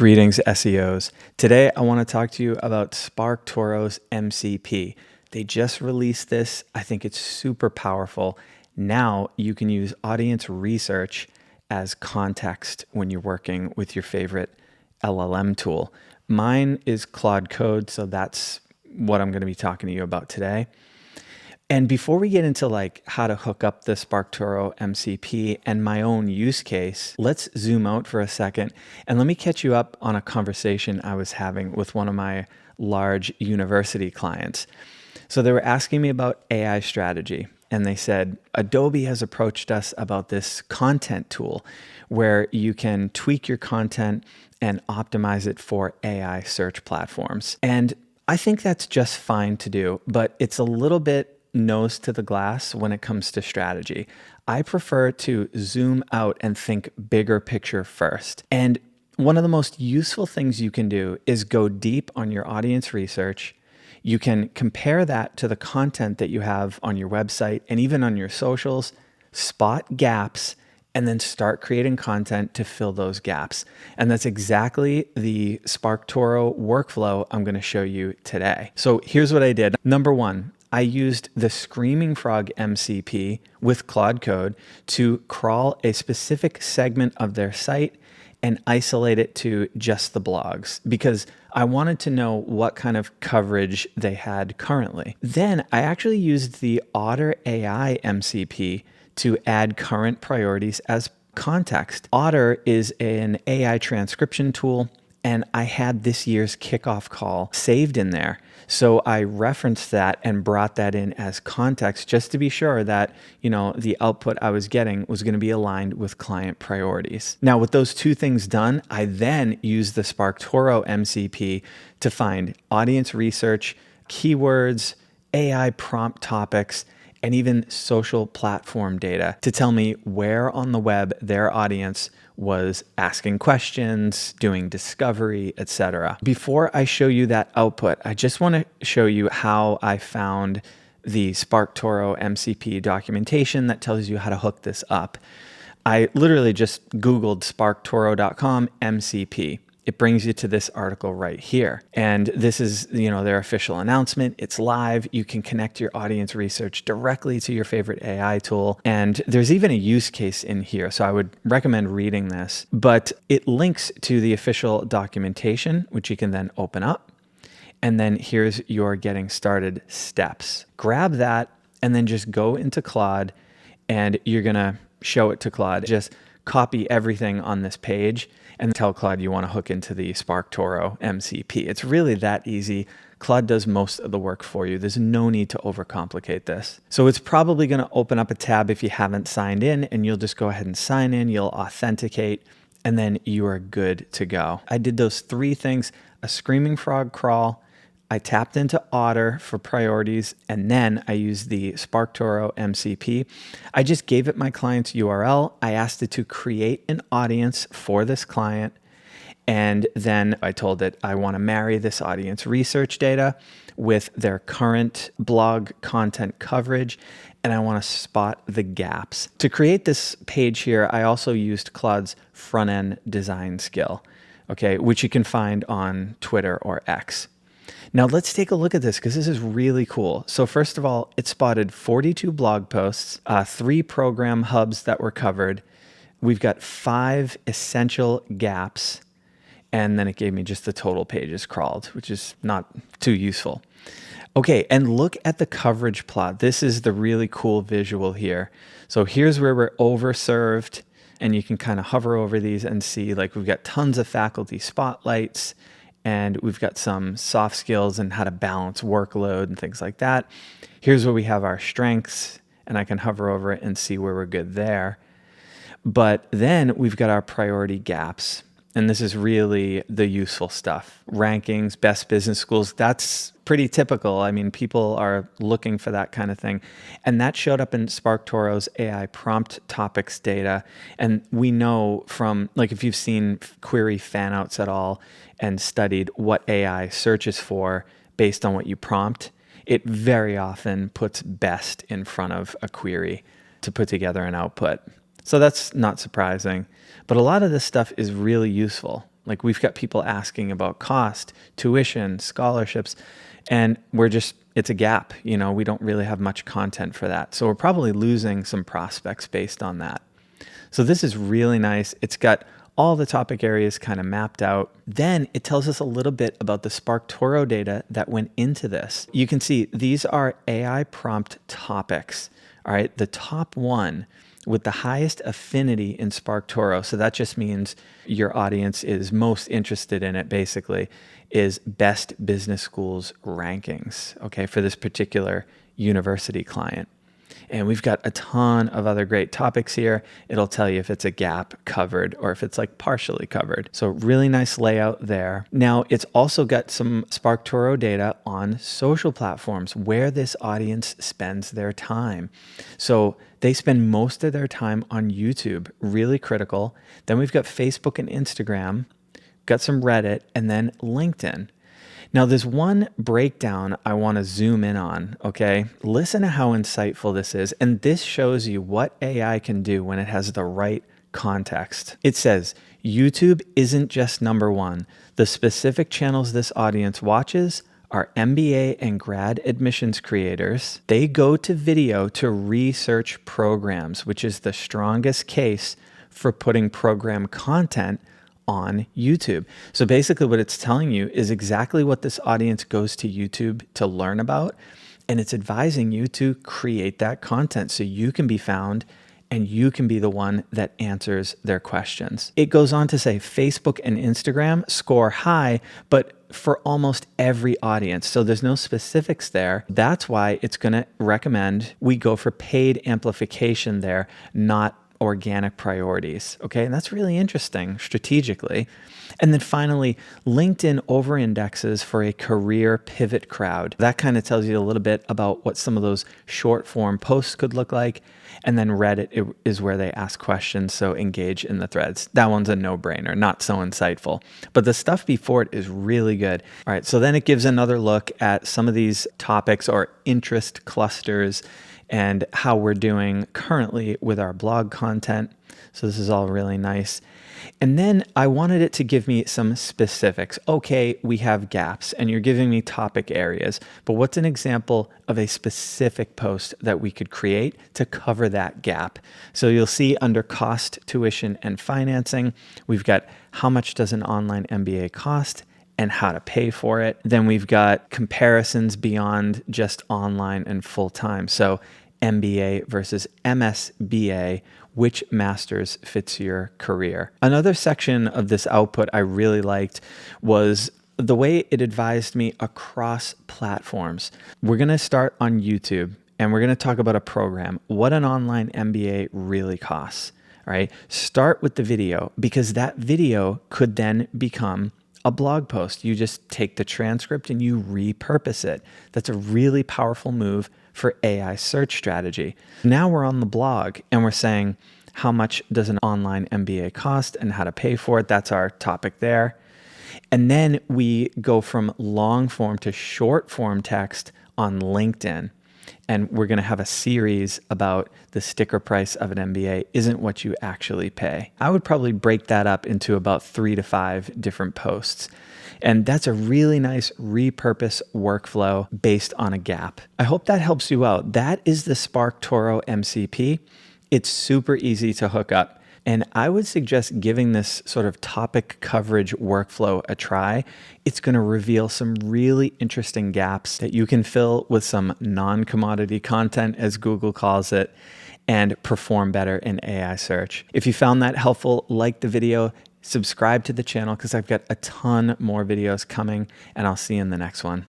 Greetings, SEOs. Today, I want to talk to you about SparkToro's MCP. They just released this. I think it's super powerful. Now you can use audience research as context when you're working with your favorite LLM tool. Mine is Claude Code, so that's what I'm going to be talking to you about today. And before we get into like how to hook up the SparkToro MCP and my own use case, let's zoom out for a second and let me catch you up on a conversation I was having with one of my large university clients. So they were asking me about AI strategy, and they said, Adobe has approached us about this content tool where you can tweak your content and optimize it for AI search platforms. And I think that's just fine to do, but it's a little bit nose to the glass when it comes to strategy. I prefer to zoom out and think bigger picture first. And one of the most useful things you can do is go deep on your audience research. You can compare that to the content that you have on your website and even on your socials, spot gaps, and then start creating content to fill those gaps. And that's exactly the SparkToro workflow I'm going to show you today. So here's what I did. Number one, I used the Screaming Frog MCP with Claude Code to crawl a specific segment of their site and isolate it to just the blogs because I wanted to know what kind of coverage they had currently. Then I actually used the Otter AI MCP to add current priorities as context. Otter is an AI transcription tool, and I had this year's kickoff call saved in there. So I referenced that and brought that in as context just to be sure that, the output I was getting was going to be aligned with client priorities. Now, with those two things done, I then used the SparkToro MCP to find audience research, keywords, AI prompt topics, and even social platform data to tell me where on the web their audience was asking questions, doing discovery, etc. Before I show you that output, I just want to show you how I found the SparkToro MCP documentation that tells you how to hook this up. I literally just Googled sparktoro.com MCP. It brings you to this article right here. And this is, their official announcement. It's live. You can connect your audience research directly to your favorite AI tool. And there's even a use case in here. So I would recommend reading this. But it links to the official documentation, which you can then open up. And then here's your getting started steps. Grab that and then just go into Claude and you're going to show it to Claude. Just copy everything on this page and tell Claude you want to hook into the SparkToro MCP. It's really that easy. Claude does most of the work for you. There's no need to overcomplicate this. So it's probably going to open up a tab if you haven't signed in, and you'll just go ahead and sign in, you'll authenticate, and then you are good to go. I did those three things: a Screaming Frog crawl, I tapped into Otter for priorities, and then I used the SparkToro MCP. I just gave it my client's URL. I asked it to create an audience for this client. And then I told it I want to marry this audience research data with their current blog content coverage, and I want to spot the gaps. To create this page here, I also used Claude's front-end design skill, which you can find on Twitter or X. Now let's take a look at this because this is really cool. So first of all, it spotted 42 blog posts, 3 program hubs that were covered. We've got 5 essential gaps, and then it gave me just the total pages crawled, which is not too useful. Okay, and look at the coverage plot. This is the really cool visual here. So here's where we're overserved, and you can kind of hover over these and see like we've got tons of faculty spotlights, and we've got some soft skills and how to balance workload and things like that. Here's where we have our strengths, and I can hover over it and see where we're good there. But then we've got our priority gaps. And this is really the useful stuff. Rankings, best business schools, that's pretty typical. I mean, people are looking for that kind of thing. And that showed up in SparkToro's AI prompt topics data. And we know from, like, if you've seen query fanouts at all and studied what AI searches for based on what you prompt, it very often puts best in front of a query to put together an output. So that's not surprising. But a lot of this stuff is really useful. Like we've got people asking about cost, tuition, scholarships, and it's a gap. We don't really have much content for that. So we're probably losing some prospects based on that. So this is really nice. It's got all the topic areas kind of mapped out. Then it tells us a little bit about the SparkToro data that went into this. You can see these are AI prompt topics. All right, the top one with the highest affinity in SparkToro, so that just means your audience is most interested in it basically, is best business schools rankings, okay, for this particular university client. And we've got a ton of other great topics here. It'll tell you if it's a gap covered or if it's like partially covered. So really nice layout there. Now it's also got some SparkToro data on social platforms where this audience spends their time. So they spend most of their time on YouTube, really critical. Then we've got Facebook and Instagram, got some Reddit, and then LinkedIn. Now, there's one breakdown I want to zoom in on, okay? Listen to how insightful this is, and this shows you what AI can do when it has the right context. It says, YouTube isn't just number one. The specific channels this audience watches are MBA and grad admissions creators. They go to video to research programs, which is the strongest case for putting program content on YouTube. So basically what it's telling you is exactly what this audience goes to YouTube to learn about. And it's advising you to create that content so you can be found and you can be the one that answers their questions. It goes on to say Facebook and Instagram score high, but for almost every audience. So there's no specifics there. That's why it's going to recommend we go for paid amplification there, not organic priorities. Okay. And that's really interesting strategically. And then finally, LinkedIn over-indexes for a career pivot crowd. That kind of tells you a little bit about what some of those short form posts could look like. And then Reddit is where they ask questions. So engage in the threads. That one's a no-brainer, not so insightful. But the stuff before it is really good. All right. So then it gives another look at some of these topics or interest clusters and how we're doing currently with our blog content. So this is all really nice. And then I wanted it to give me some specifics. Okay, we have gaps and you're giving me topic areas, but what's an example of a specific post that we could create to cover that gap? So you'll see under cost, tuition, and financing, we've got how much does an online MBA cost and how to pay for it. Then we've got comparisons beyond just online and full-time. So MBA versus MSBA, which master's fits your career. Another section of this output I really liked was the way it advised me across platforms. We're going to start on YouTube and we're going to talk about a program, what an online MBA really costs. All right. Start with the video because that video could then become a blog post. You just take the transcript and you repurpose it. That's a really powerful move for AI search strategy. Now we're on the blog and we're saying, how much does an online MBA cost and how to pay for it? That's our topic there. And then we go from long form to short form text on LinkedIn. And we're going to have a series about the sticker price of an MBA isn't what you actually pay. I would probably break that up into about 3 to 5 different posts. And that's a really nice repurpose workflow based on a gap. I hope that helps you out. That is the SparkToro MCP. It's super easy to hook up. And I would suggest giving this sort of topic coverage workflow a try. It's going to reveal some really interesting gaps that you can fill with some non-commodity content, as Google calls it, and perform better in AI search. If you found that helpful, like the video, subscribe to the channel because I've got a ton more videos coming, and I'll see you in the next one.